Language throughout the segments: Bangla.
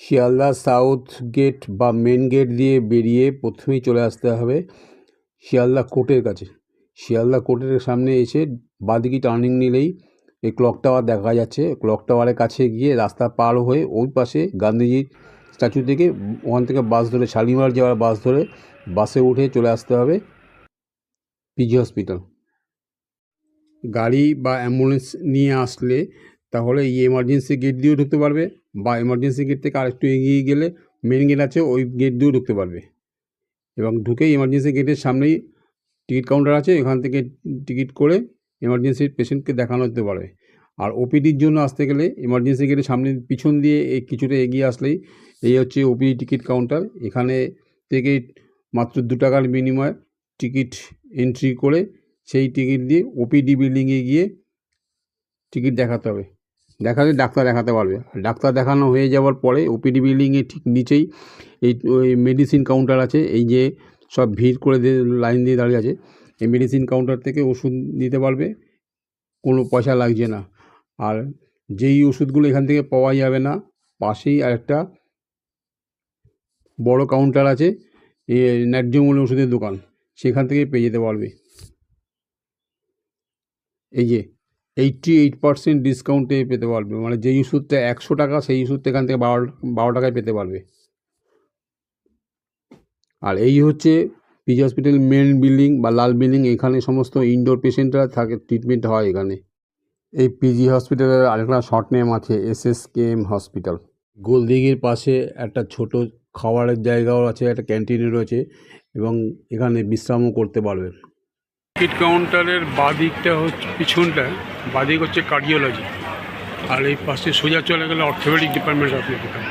শিয়ালদা সাউথ গেট বা মেন গেট দিয়ে বেরিয়ে প্রথমেই চলে আসতে হবে শিয়ালদা কোর্টের কাছে। শিয়ালদা কোর্টের সামনে এসে বাঁদিকে টার্নিং নিলেই এই ক্লক টাওয়ার দেখা যাচ্ছে। ক্লক টাওয়ারের কাছে গিয়ে রাস্তা পার হয়ে ওই পাশে গান্ধীজির স্ট্যাচু থেকে ওখান থেকে বাস ধরে শালিমার যাওয়ার বাস ধরে বাসে উঠে চলে আসতে হবে পিজি হসপিটাল। গাড়ি বা অ্যাম্বুলেন্স নিয়ে আসলে তাহলে এই এমার্জেন্সি গেট দিয়েও ঢুকতে পারবে, বা এমার্জেন্সি গেট থেকে আরেকটু এগিয়ে গেলে মেন গেট আছে, ওই গেট দিয়েও ঢুকতে পারবে। এবং ঢুকেই এমার্জেন্সি গেটের সামনেই টিকিট কাউন্টার আছে, এখান থেকে টিকিট করে এমার্জেন্সি পেশেন্টকে দেখানো যেতে পারবে। আর ওপিডির জন্য আসতে গেলে এমার্জেন্সি গেটের সামনে পিছন দিয়ে এই কিছুটা এগিয়ে আসলেই এই হচ্ছে ওপিডি টিকিট কাউন্টার। এখানে থেকে মাত্র 2 টাকার বিনিময়ে টিকিট এন্ট্রি করে সেই টিকিট দিয়ে ওপিডি বিল্ডিংয়ে গিয়ে টিকিট দেখাতে হবে। দেখালে ডাক্তার দেখাতে পারবে। আর ডাক্তার দেখানো হয়ে যাওয়ার পরে ওপিডি বিল্ডিংয়ে ঠিক নিচেই এই ওই মেডিসিন কাউন্টার আছে। এই যে সব ভিড় করে দিয়ে লাইন দিয়ে দাঁড়িয়ে আছে, এই মেডিসিন কাউন্টার থেকে ওষুধ নিতে পারবে, কোনো পয়সা লাগছে না। আর যেই ওষুধগুলো এখান থেকে পাওয়া যাবে না, পাশেই আরেকটা বড় কাউন্টার আছে, ন্যায্য মূল্যে ওষুধের দোকান, সেখান থেকে পেয়ে যেতে পারবে। এই যে 88% ডিসকাউন্টে পেতে পারবে, মানে যেই ওষুধটা 100 টাকা সেই ওষুধটা এখান থেকে 12 টাকায় পেতে পারবে। আর এই হচ্ছে পিজি হসপিটাল মেন বিল্ডিং বা লাল বিল্ডিং। এখানে সমস্ত ইনডোর পেশেন্টরা থাকে, ট্রিটমেন্ট হয় এখানে। এই পিজি হসপিটালের আরেকটা শর্ট নেম আছে SSKM হসপিটাল। গোলদিঘির পাশে একটা ছোট খাবারের জায়গাও আছে, একটা ক্যান্টিনও রয়েছে, এবং এখানে বিশ্রামও করতে পারবেন। টিকিট কাউন্টারের বাঁদিকটা হচ্ছে, পিছনটা বাঁদিক হচ্ছে কার্ডিওলজি, আর এই পাশে সোজা চলে গেলে অর্থোপেডিক ডিপার্টমেন্ট আপনি দেখতে পাবেন।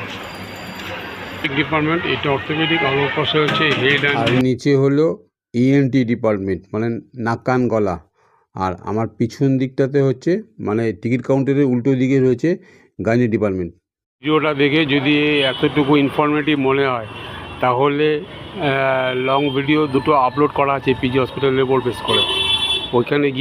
ডিপার্টমেন্ট এটা অর্থোপেডিক, আর ওর পাশে হচ্ছে হেড আর নিচে হলো ENT ডিপার্টমেন্ট, মানে নাক কান গলা। আর আমার পিছন দিকটাতে হচ্ছে, মানে টিকিট কাউন্টারের উল্টো দিকে রয়েছে গাইনি ডিপার্টমেন্ট। ভিডিওটা দেখে যদি এতটুকু ইনফরমেটিভ মনে হয় তাহলে লং ভিডিও দুটো আপলোড করা আছে পিজি হসপিটালের উপর বেস করে, ওইখানে